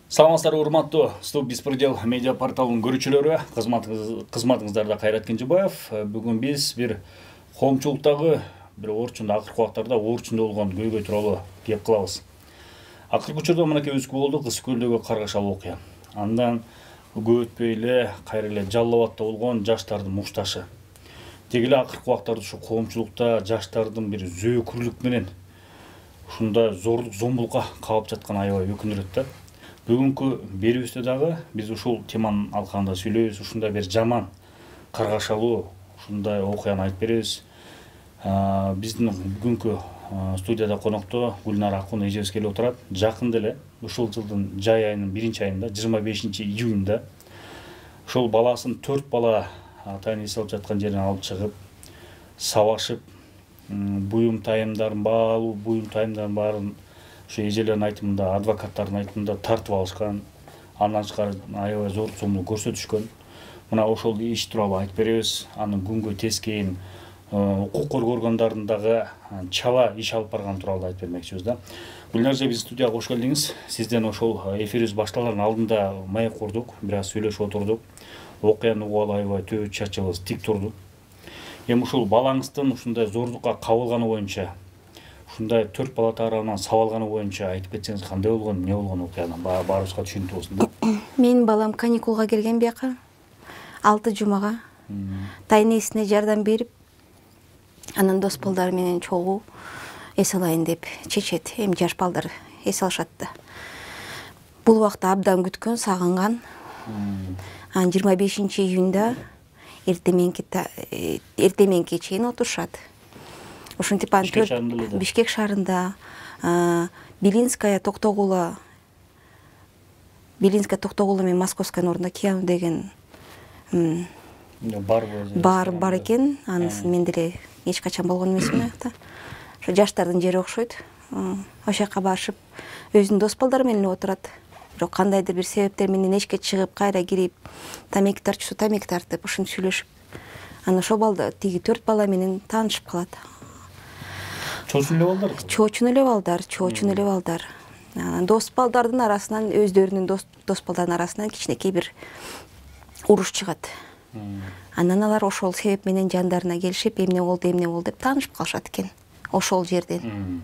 Саламатсыздар урматтуу Стоп Беспредел медиа порталынын көрүүчүлөрү, кызматыңыздарда Кайрат Кенжебаев. Бүгүн биз бир коомчулуктагы бир орчунда акыркы убактарда орчунда болгон көйгөй тууралуу кеп кылабыз. Акыркы учурда мынакей өзгө болду Кыз көлдөгү каргашалуу окуя. Андан көп өтпөй эле кайра эле Жалал Абадта болгон жаштардын мушташы. Деги эле акыркы убактарда ушу коомчулукта жаштардын бир зөөкүрлүк менен ушундай зордук зомбулукка кабып жатканы аябай өкүндүрөт да. Бүгүнкү берүүбүздө дагы биз ушул теманын алкагында сүйлөйбүз. Ушундай бир жаман каргашалуу ушундай окуяны айтып беребиз. Биздин бүгүнкү студияда конокто Гүлнара Акун эжебиз келип отурат. Жакында эле ушул жылдын жай айынын 1-айында 25-июнда ушул баласын 4 бала атайын эс алып жаткан жеринен алып чыгып, сабашып, буюм тайымдарын баарын ушу эжелердин айтымында, адвокаттардын айтымында тартып алышкан, андан тышкары аябай зор зомбулук көрсөтүшкөн. Мына ошол иш тууралуу айтып беребиз. Анын күнгө тескейин укук коргоо органдарынын дагы чала иш алып барганы тууралуу айтып бермекчибиз да. Гүлнар эже, биздин студияга кош келдиңиз. Сизден ошол эфирибиз башталардын алдында маек курдук, бир аз сүйлөшүп отурдук. Окуяны угуп аябай төбөт чачыбыз тик турду. Эми ушул балаңыздын ушундай зордукка кабылганы боюнча, ушундай 4 бала тарабынан сабалганы боюнча айтып кетсеңиз, кандай болгон, эмне болгон окуяны баарыбызга түшүнүктүү болсун да. Менин балам каникулга келген бияка 6 жумага. Тайнесине жардам берип, анан дос балдары менен чогуу эс алайын деп чечет. Эми жаш балдар эс алышат да. Бул убакта абдан күткөн, сагынган. Анан 25-июнда эртеменке чейин отурушат. Ушинтип Бишкек шаарында Белинская Токтогула менен Московская ордунда Кияну деген бар экен. Анысын мен деле эч качан болгон эмесмин аякта. Ошо жаштардын жери окшойт. Ошол жака барышып, өзүнүн дос балдары менен отурат. Бирок кандайдыр бир себептер менен эшикке чыгып, кайра кирип, тамеки тартчу тамеки тартып, ушинтип сүйлөшүп, анан ошол балдар тиги 4 бала менен таанышып калат. Чоочун эле балдар. Дос балдардын арасынан, өздөрүнүн дос балдардын арасынан кичинекей бир уруш чыгат. Анан алар ошол себеп менен жандарына келишип, эмне болду деп таанышып калышат экен ошол жерден.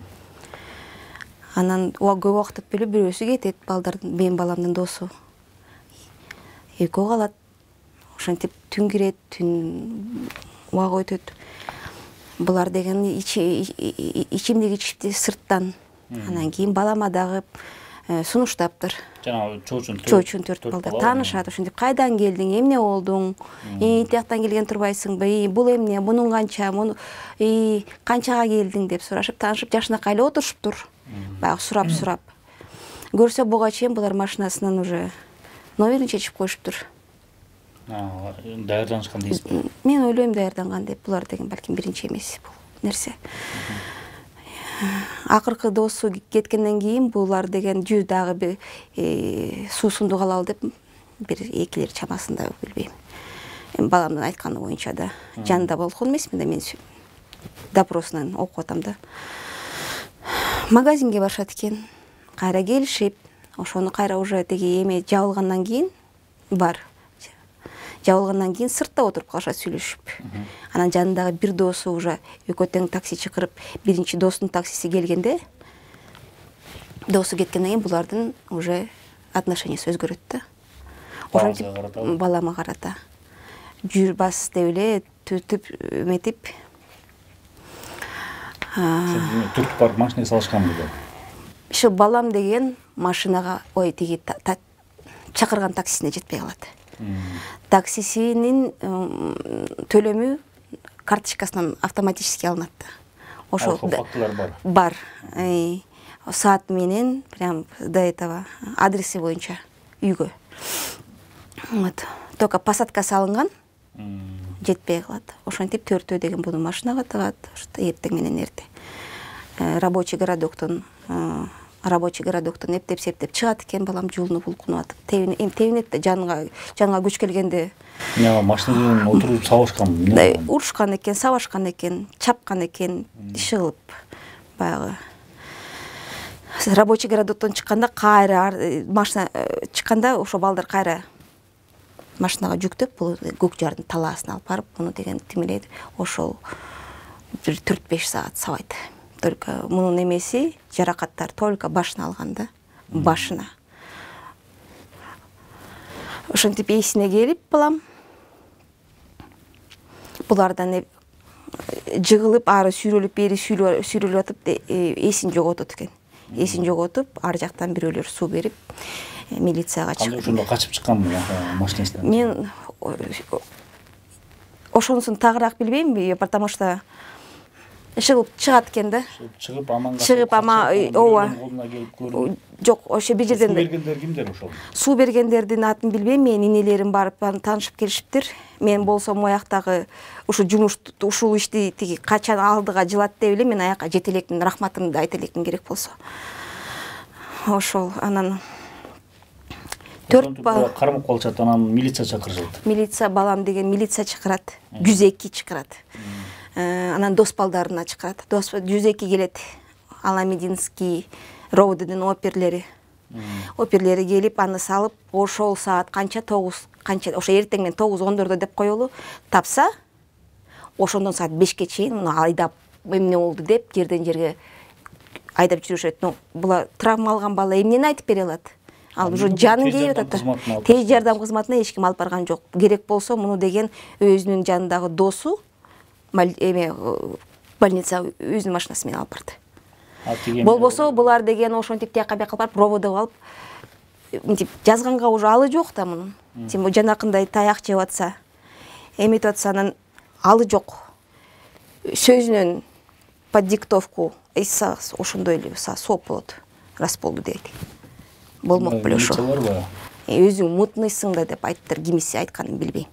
Анан көп убакыт өтпөй эле бирөөсү кетет, менин баламдын досу. Экөө калат. Ошентип түн кирет, түн убак өтөт. Булар деген ичимдик ичишти сырттан. Анан кийин балама дагы сунуштаптыр. Жанагы чоочун 4 балдар таанышат. Ошентип кайдан келдиң, эмне болдуң? Тияктан келген турбайсыңбы? Бул эмне? Мунун канча? Канчага келдиң деп сурашып, таанышып, жашынакай эле отурушуптур. Баягы сурап. Көрсө буга чейин булар машинасынан уже номерин чечип коюшуптур. Даярданышкан дейсизби? Мен ойлойм даярданган деп. Булар деген балким биринчи эмес бул нерсе. Акыркы досу кеткенден кийин булар деген жүз дагы суусунду калабы деп бир экилер чамасында, билбейм. Баламдын айтканы боюнча да жанында болгон эмесмин да, мен допросунан окуп атам да. Магазинге барышат экен, кайра келишип, ошону кайра уже теги эме жабылгандан кийин сыртта отуруп калышат сүйлөшүп. Анан жанындагы бир досу уже экөө тең такси чакырып, биринчи достун таксиси келгенде, досу кеткенден кийин булардын уже отношениясы өзгөрөт да. Ошентип балама карата жүрбас деп эле түртүп эметип. Түртүп барып машинеге салышканбы деп. Ошо балам деген машинага, тиги чакырган таксисине жетпей калат. Таксисинин төлөмү карточкасынан автоматически алынат. Ошол фактылар бар. Саат менен прям до этого адреси боюнча үйгө. Только посадка салынган, жетпей калат. Ошентип төртөө деген буну машинага тагат, эртең менен эрте. Рабочий городоктон эптеп чыгат экен, балам жулунуп булкунуп атып. Тебинет да жанга күч келгенде. Машинадан отуруп сабашкан. Урушкан экен, сабашкан экен, чапкан экен, иши кылып баягы. рабочий городоктон чыкканда кайра машина чыкканда ошо балдар кайра машинага жүктөп бул көк жардын талаасына алып барып муну деген тимелейди. Ошол бир 4-5 саат сабайт. Только мунун эмеси жаракаттар только башына алганда, башына. Ошентип эсине келип балам булардан жыгылып ары сүйрөлүп бери сүйрөлүп атып эсин жоготот экен. Эсин жоготуп ар жактан бирөөлөр суу берип милицияга чыгып. Ошондо качып чыкканмы машинасынан? Мен ошонусун тагыраак билбейм, потому что чыгат экен да. Чыгып аман ооба. Жок, ошо бир жерден суу бергендер кимдер ошол? Суу бергендердин атын билбейм, мен инелерим барып таанышып келишиптир. Мен болсом мояктагы ушу жумуш ушул ишти тиги качан алдыга жылат деп эле мен аяка жете электин, рахматымды айта электин керек болсо. Ошол анан 4 бала кармап калышат, анан милиция чакырышат. Милиция балам деген милиция чакырат, 102 чакырат. Анан дос балдарына чакырат. 102 келет. Аламединский ровддин оперлери. Оперлери келип аны салып, ошол саат канча 9 канча ошо эртең менен 9:14 деп коелу. Тапса, ошондон саат 5ке чейин муну айдап эмне болду деп жерден жерге айдап жүрүшөт. Була травма алган бала эмнени айтып бере алат? Ал уже жанын кийип атат. Тез жардам кызматына эч ким алып барган жок. Керек болсо муну деген өзүнүн жанындагы досу больница өзүнүн машинасы менен алып барды. Болбосо булар деген ошентип тияка бияка барып проводоп алып мынтип жазганга уже алы жок да мунун. Тим жанакындай таяк жеп атса, эметип атса анан алы жок. Сөзүнөн под диктовку эйса ошондой эле соп болот. Рас болду дейт. Болмок беле ошо. Өзүң мутныйсың да деп айттыр, кимиси айтканын билбейм.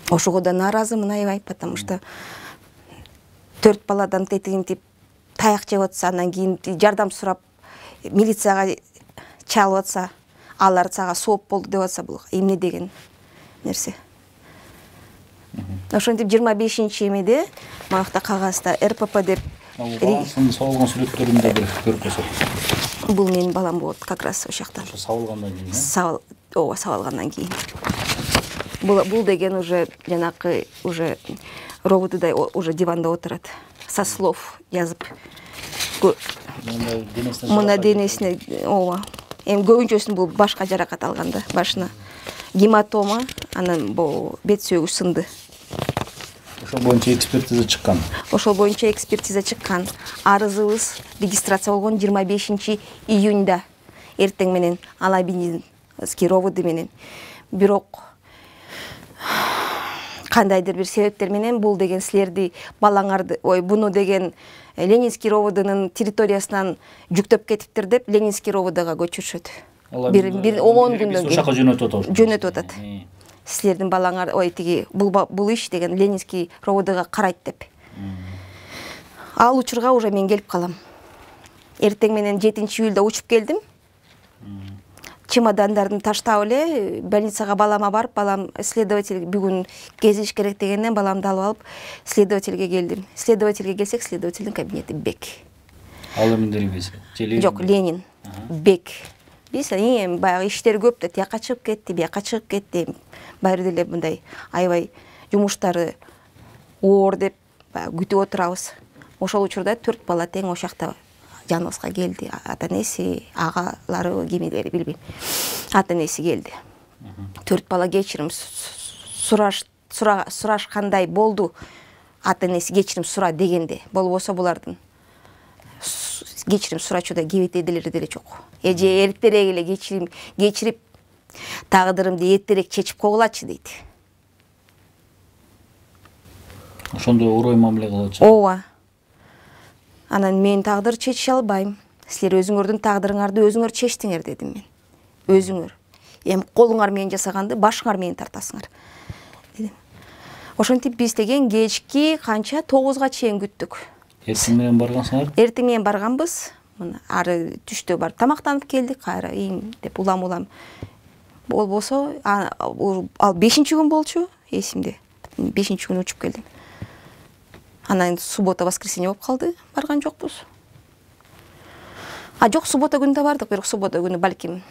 Ошого да нааразымын аябай, потому что 4 баладан тетигинтип таяк жеп атса, анан кийин жардам сурап милицияга чалып атса, алар сага сооп болду деп атса, бул эмне деген нерсе. Ошентип 25-чи эмеде моякта кагазда РПП деп баланын сабылган сүрөттөрүндө бир көрүп койсок. Бул менин балам болот, как раз ошол жакта. Сабылгандан кийин, сабылгандан кийин. Бул деген уже жанакы уже ровдда уже диванда отурат. Со слов жазып. Мына денесине, ооба. Эми көбүнчөсүн бул башка жаракат алганда, башына гематома, анан бул бет сөөгү сынды. Ошол боюнча экспертиза чыккан. Ошол боюнча экспертиза чыккан. Арызыбыз регистрация болгон 25 июньда эртең менен Аламединский ровды менен. Бирок кандайдыр бир себептер менен бул деген силерди балаңарды, буну деген Ленинский ровдынын территориясынан жүктөп кетиптир деп Ленинский ровдага көчүрүшөт. Бир 10 күндөн кийин жөнөтүп атат. Силердин балаңар, тиги бул иш деген Ленинский ровдга карайт деп. Ал учурга уже мен келип калам. Эртең менен 7-июлда учуп келдим. Чемодандарын таштап эле больницага балама барып, балам следователь бүгүн кезиш керек дегенден баламды алып алып следовательге келдим. Следовательге келсек, следовательдин кабинети бек. Ал эмнедер эмес? Жок, Ленин. Бек. Биз эми баягы иштер көп да, тияка чыгып кетти, бияка чыгып кетти. Баары деле мындай аябай жумуштары оор деп күтүп отурабыз. Ошол учурда 4 бала тең ошол жакта жаныбызга келди. Ата-энеси, агалары, кимилери билбейм. Ата-энеси келди. 4 бала кечирим сурашкандай болду. Ата-энеси кечирим сура дегенде. Болбосо булардын кечирим сурачууда кебетеделери деле жок. Эже эртерээк эле кечирип тагдырымды эртерээк чечип койгулачы дейт. Ошондой орой мамиле кылачы. Ооба. Анан мен тагдыр чечише албайм. Силер өзүңөрдүн тагдырыңарды өзүңөр чечтиңер дедим мен. Өзүңөр. Эми колуңар менен жасаганды башыңар менен тартасыңар. Дедим. Ошентип биз деген кечки канча 9га чейин күттүк. Эртең менен баргансыңар? Эртең менен барганбыз. Мына ары түштө бар тамактанып келдик, кайра деп улам. Болбосо ал 5-күн болчу, эсимде. 5-күн учуп келдим. Анан суббота воскресенье болуп калды, барган жокпуз. Жок, суббота күнү да бардык, бирок суббота күнү балким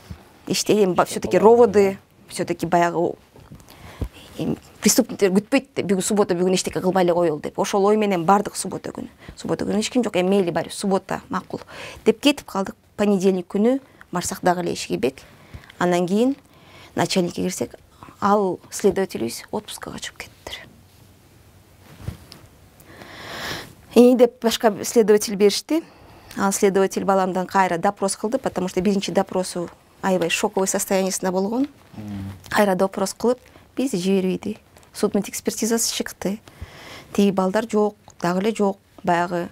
иштейм, все-таки роводы, все-таки баягы преступниктер күтпөйт, бүгүн суббота бүгүн эчтеке кылбай эле коелу деп. Ошол ой менен бардык суббота күнү. Суббота күнү эч ким жок, мейли бар, суббота макул деп кетип калдык. Понедельник күнү барсак дагы эле эшикке бек. Анан кийин начальникке кирсек, ал следователибиз отпускага чыгып кеттиптир. Деп башка следователь беришти. Ал следователь баламдан кайра допрос кылды, потому что биринчи допросу аябай шоковый состояниясында болгон. Кайра допрос кылып, бизди жибербейди. Судмедэкспертизасы чыкты. Тиги балдар жок, дагы эле жок. Баягы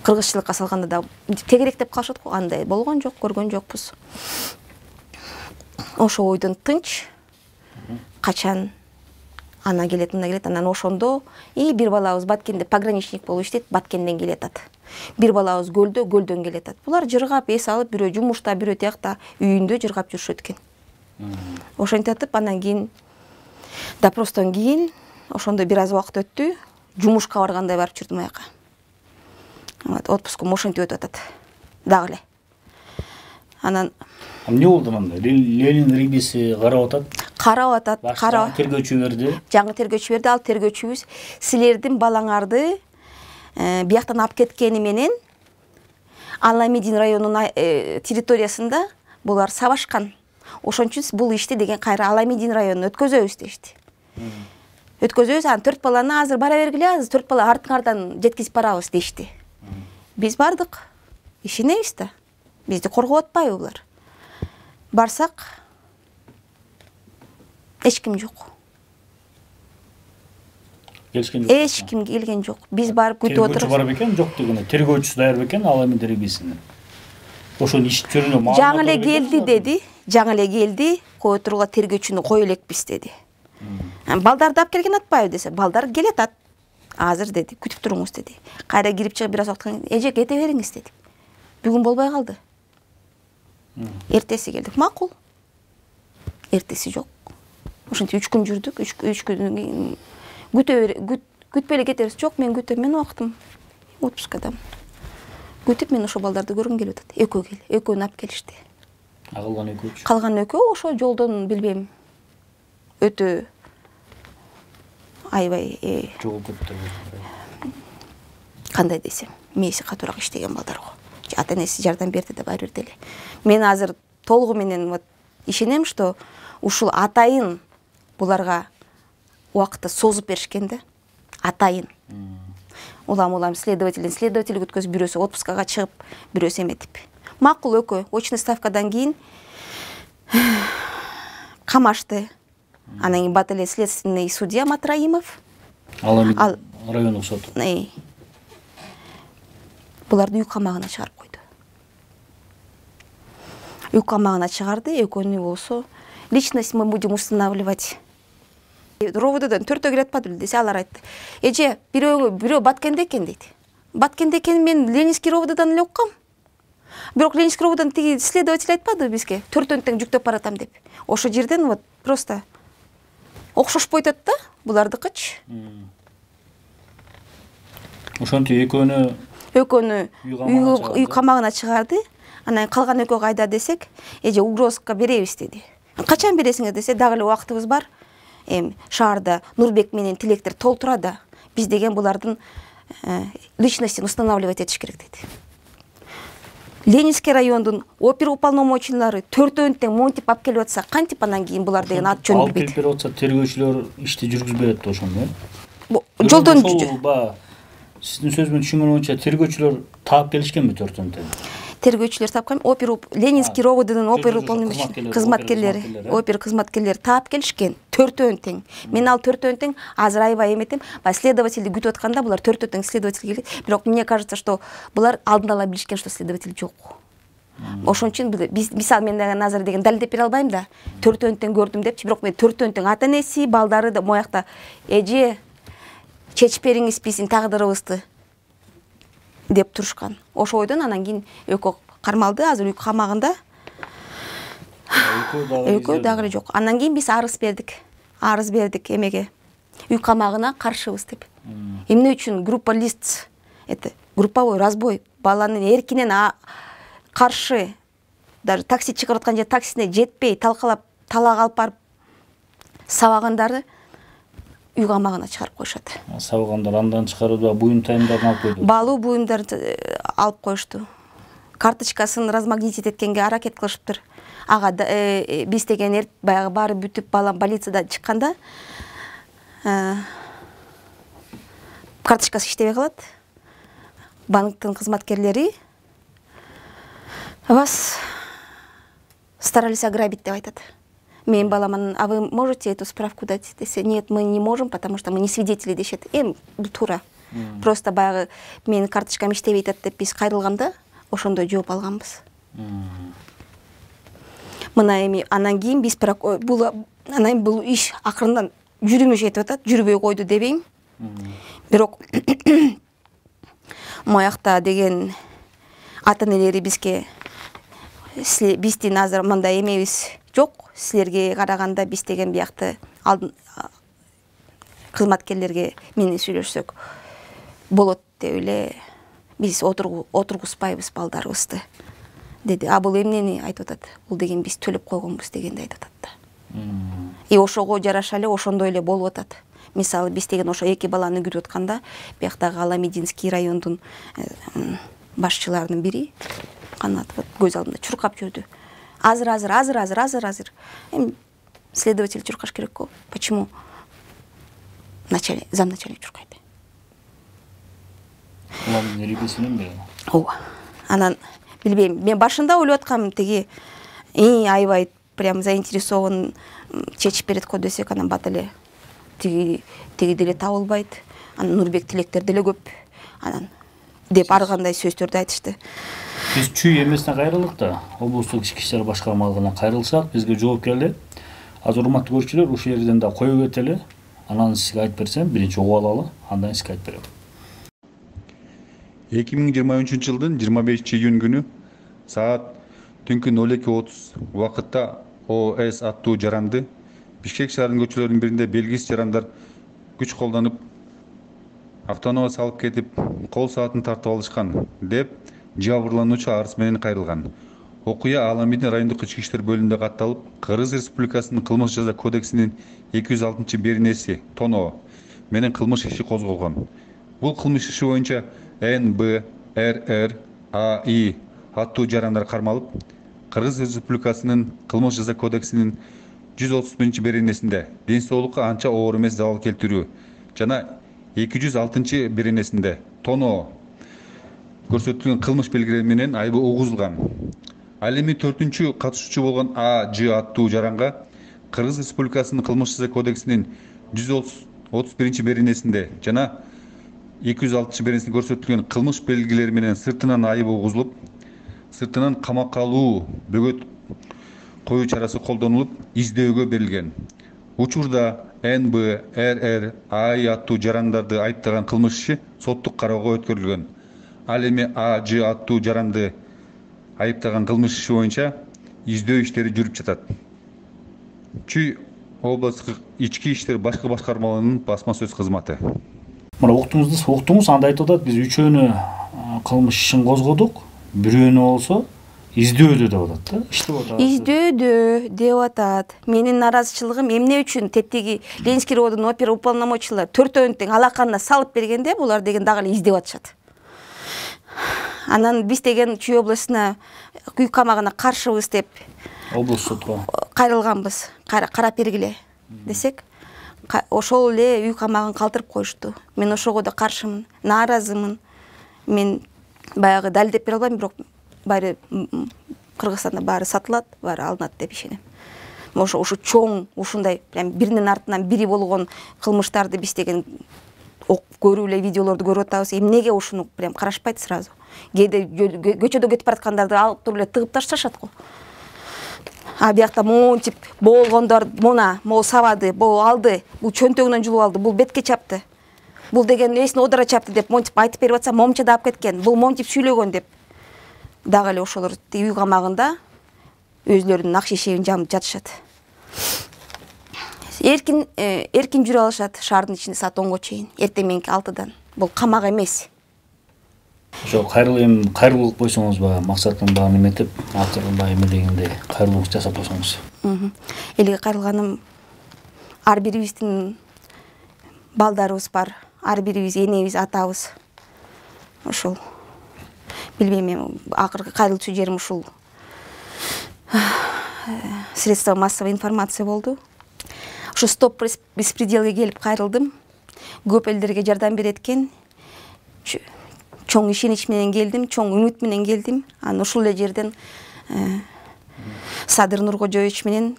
кыргызчылыкка салганда да тегерек деп калышат го, андай болгон жок, көргөн жокпуз. Ошо ойдон тынч. Качан ана келет, мына келет, анан ошондо бир балабыз Баткенде пограничник болуп иштейт, Баткенден келетат. Бир балабыз Көлдө, Көлдөн келетат. Булар жыргап, эс алып, бирөө жумушта, бирөө тиякта үйүндө жыргап жүрүшөт экен. Ошентип анан кийин допростон кийин ошондо бир аз убакыт өттү. Жумушка баргандай барып жүрдүм аяка. Отпускум ошентип өтүп атат. Дагы эле. Анан эмне болду анда? Ленин рибиси карап атат. Карап атат. Тергөөчү берди. Жаңы тергөөчү берди. Ал тергөөчүбүз силердин балаңарды бияктан алып кеткени менен Аламедин районунун территориясында булар сабашкан. Ошон үчүн бул ишти деген кайра Аламедин районуна өткөзөбүз дешти. Өткөзөбүз, анан 4 баланы азыр бара бергиле, азыр 4 бала артыңардан жеткизип барабыз дешти. Биз бардык. Ишенебиз да. Бизди коргоп атпайбы булар? Барсак эч ким жок. Келишкен жок. Эч ким келген жок. Биз барып күтүп отурбуз. Тергөөчү бар бекен, жок дегене. Тергөөчүсү даяр бекен Аламедин рибисинин. Ошонун иш жөнүндө маалымат. Жаңы эле келди деди. Жаңы эле келди, кое тургула тергөөчүнү кое элекпиз деди. Балдарды алып келген атпайбы десе, балдар келетат. Азыр деди, күтүп туруңуз деди. Кайра кирип чыгып бир аз убакыттан кийин, эже кете бериңиз деди. Бүгүн болбой калды. Эртеси келдик, макул. Эртеси жок. Ошентип 3 күн жүрдүк, 3 күндөн кийин күтпөй эле кетебиз. Жок, мен күтөм, мен убактым отпускадамын. Күтүп мен ошо балдарды көргүм келип атат. Экөөнү алып келишти. Калган экөөчү. Калган экөө ошо жолдон билбейм. Өтө аябай жоголуп кетти. Кандай десем, мээси катуураак иштеген балдар го. Ата энеси жардам берди деп айрып эле. Мен азыр толугу менен вот ишенем, что ушул атайын буларга убакытты созуп беришкен да. Атайын. Улам следователь күткөзүп, бирөөсү отпускага чыгып, бирөөсү эметип. Макул экөө, очный ставкадан кийин камашты. Анан кийин бат эле следственный судья Матраимов. Ал райондук сот. Буларды үй камагына чыгарып койду. Үй камагына чыгарды, экөөнү болсо личность мы будем устанавливать. Ровододон 4-төө келе атпадыбы десе, алар айтты. Эже, бирөө Баткенде экен дейт. Баткенде экен мен Ленинский ровододон эле уккам. Бирок Ленинский роводон тиги следователь айтпады бизге, 4-төн тең жүктөп баратам деп. Ошо жерден вот просто окшошпой атат да, булардыкычы. Ошентип экөөнү үй камагына чыгарды. Анан калган экөө кайда десек, эже угрозка беребиз деди. Качан бересиңер десе, дагы эле убактыбыз бар. Шаарда Нурбек менен Тилектер толтурада. Биз деген булардын личностин устанавливать этиш керек деди. Ленинский райондун оперуполномоченныйлары 4-төн тең монтип алып келип атса, кантип анан кийин булар деген ат жөн билбейт. Алып келип атса, тергөөчүлөр ишти жүргүзбөй атты ошондо. Жолдон сиздин сөзүмөн түшүнгөнүм боюнча тергөөчүлөр таап келишкенби 4-төн тең? Тергөөчүлөр тапкан, Ленинский роводунун опер кызматкерлери таап келишкен 4-төн тең. Мен ал 4-төн тең азыр аябай эметем. Следовательди күтүп атканда булар 4-төн тең следователь келет. Бирок мне кажется, что булар алдын ала билишкен, что следователь жок. Ошон үчүн мисал мен азыр деген далилдеп бере албайм да. 4-төн тең көрдүм депчи, бирок мен 4-төн тең ата энеси, балдары да моякта эже чечип бериңиз биздин тагдырыбызды деп турушкан. Ошо ойдон анан кийин экөө кармалды, азыр үй камагында. Экөө дагы эле жок. Анан кийин биз арыз бердик эмеге. Үй камагына каршыбыз деп. Эмне үчүн группа лист, это групповой разбой, баланын эркинен каршы, даже такси чыгарып аткан же таксисине жетпей талкалап талак алып барып сабагандарды үй камагына чыгарып коюшат. Сабагандар андан чыгарууда буюм тайымдарын алып койду. Баалуу буюмдарды алып коюшту. Карточкасын размагнитить эткенге аракет кылышыптыр. Ага биз деген баягы баары бүтүп балам больницадан чыкканда карточкасы иштебей калат. Банктын кызматкерлери вас старались ограбить деп айтат. Менин балам, а вы можете эту справку дать? Нет, мы не можем, потому что мы не свидетели дешет. Бул туура. Просто баягы менин карточкам иштебей атат деп биз кайрылганда ошондой жооп алганбыз. Мына эми анан кийин биз бул иш акырындан жүрүмүш этип атат, жүрбөй койду дебейм. Бирок моякта деген ата-энелери бизге биздин азыр мындай эмебиз жок, силерге караганда биз деген биякты кызматкерлерге мени сүйлөшсөк болот деп эле биз отургузбайбыз балдарыбызды деди. А бул эмнени айтып атат? Бул деген биз төлөп койгонбуз дегенди айтып атат да. И ошого жараша эле ошондой эле болуп атат. Мисалы биз деген ошо эки баланы күтүп атканда бияктагы Аламединский райондун башчыларынын бири канатып көз алдымда чуркап жүрдү. Азыр. Следователь чуркаш керек го. Почему замначальник чуркайт? Уламдын рибесинен бе? Ооба. Анан билбейм. Мен башында ойлоп аткам тиги аябай прям заинтересован чечип берет го десек, анан бат эле тиги деле табылбайт. Анан Нурбек тилектер деле көп. Анан деп ар кандай сөздөрдү айтышты. Биз чүй эмесине кайрылдык да, облустук ички иштер башкармалыгына кайрылсак, бизге жооп келди. Азыр урматтуу көрүүчүлөр, ушул жерден да коюп кетели. Анан сизге айтып берсем, биринчи угуп алалы, андан сизге айтып берем. 2023 жылдын 25 июнь күнү саат түнкү 02:30 убакытта ОС аттуу жаранды Бишкек шаарынын көчөлөрүнүн биринде белгисиз жарандар күч колдонуп автоунаа салып кетип, кол саатын тартып алышкан деп жабырлануучу арыз менен кайрылган. Окуя Аламедин райондук ички иштер бөлүмүндө катталып, Кыргыз Республикасынын кылмыш жаза кодексинин 206-беренеси тоноо менен кылмыш иши козголгон. Бул кылмыш иши боюнча НБ, РР, АИ аттуу жарандар кармалып, Кыргыз Республикасынын кылмыш жаза кодексинин 131-беренесинде ден соолукка анча оор эмес залал келтирүү жана 206-беренесинде тоноо көрсөтүлгөн кылмыш белгилери менен айыбы угузулган. Ал эми 4-чү катышуучу болгон АЖ аттуу жаранга Кыргыз Республикасынын кылмыш жаза кодексинин 131-беренесинде жана 206-беренесинде көрсөтүлгөн кылмыш белгилери менен сыртынан айыбы угузулуп, сыртынан камакка алуу, бөгөт коюу чарасы колдонулуп, издөөгө берилген. Учурда НБ, РР, АИ аттуу жарандарды айыптаган кылмыш иши соттук кароого өткөрүлгөн. Ал эми АЖ аттуу жаранды айыптаган кылмыш иши боюнча издөө иштери жүрүп жатат. Чүй областтык ички иштер башкы башкармалыгынын басма сөз кызматы. Мына уктуңуз, анда айтып атат, биз үчөөнү кылмыш ишин козгодук, бирөөнү болсо издөөдө деп атат да. Иштеп атат. Издөөдө деп атат. Менин наразычылыгым эмне үчүн теттеги Ленинский райондун опера уполномоченныйлары төртөөнү тең алаканына салып бергенде, булар деген дагы эле издеп атышат. Анан биз деген Чүй областына үй камагына каршыбыз деп облус сотко кайрылганбыз. Карап бергиле десек, ошол эле үй камагын калтырып коюшту. Мен ошого да каршымын, нааразымын. Мен баягы далилдеп бере албайм, бирок баары Кыргызстанда баары сатылат, баары алынат деп ишенем. Ушу чоң, ушундай прям биринин артынан бири болгон кылмыштарды биз деген көрүү эле видеолорду көрүп атабыз. Эмнеге ушуну прям карашпайт сразу. Кээде көчөдө кетип бараткандарды алып туруп эле тыгып ташташат го. А биякта монтип болгондор мына могу сабады, могу алды, бул чөнтөгүнөн жулуп алды, бул бетке чапты. Бул деген эсине одора чапты деп монтип айтып берип атса, момча да алып кеткен. Бул монтип сүйлөгөн деп. Дагы эле ошолор үй камагында өзлөрүнүн ак шешегин жамып жатышат. эркин жүрө алышат шаардын ичинде саат 10го чейин, эртең мененки 6-дан. Бул камак эмес. Ошо кайрылуу кылып койсоңуз баягы максатын баягы неметип, акырын баягы эме дегендей кайрылуу жасап койсоңуз. Элге кайрылганым ар бирибиздин балдарыбыз бар, ар бирибиз энебиз, атабыз. Ошол билбейм, мен акыркы кайрылчу жерим ушул средства массовой информация болду. Ошо стоп беспределге келип кайрылдым. Көп элдерге жардам берет экен. Чоң ишенич менен келдим, чоң үмүт менен келдим. Анан ушул эле жерден Садыр Нуркожоевич менен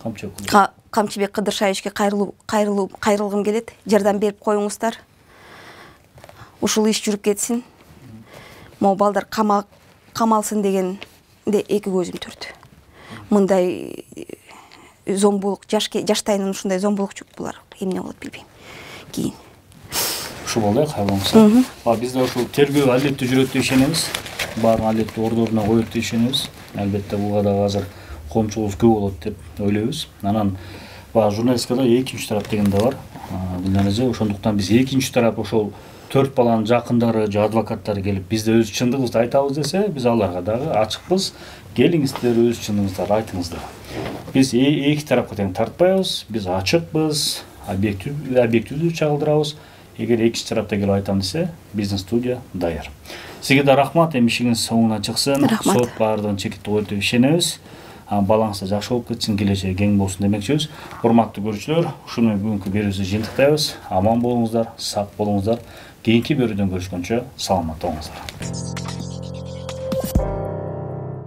Камчыбек Кыдыршаевичке кайрылгым келет. Жардам берип коюңуздар. Ушул иш жүрүп кетсин. Могу балдар камалсын дегенде эки көзүм төрдү. Мындай зомбулук, жаштайынан ушундай зомбулук жок, булар эмне болот билбейм. Кийин ушул болду кайрылгыңыз. Бизде ушул тергөө алектүү жүрөт деп ишенебиз. Баарын алектүү ордоруна коет деп ишенебиз. Албетте буга дагы азыр коомчулугубуз көп болот деп ойлойбуз. Анан баягы журналистикада экинчи тарап деген да бар. Билдиңиз, ошондуктан биз экинчи тарап ошол 4 баланын жакындары же адвокаттары келип бизде өз чындыгыбызды айтабыз десе, биз аларга дагы ачыкпыз. Келиңиздер, өз чындыгыңыздарды айтыңыздар. Биз эки тарапка тең тартпайбыз, биз ачыкпыз, объективдүү чагылдырабыз. Эгер экинчи тарапта келип айтам десе, биздин студия даяр. Сизге да рахмат, эми ишиңиз оңуна чыксын. Сот баардыгын чекитип коет деп ишенебиз. Балаңыз да жакшы болуп кетсин, келечеги кең болсун демекчибиз. Урматтуу көрүүчүлөр, ушуну бүгүнкү берүүбүздү жыйынтыктайбыз. Аман болуңуздар, сак болуңуздар. Кийинки берүүдөн көрүшкөнчө саламатта болуңуздар.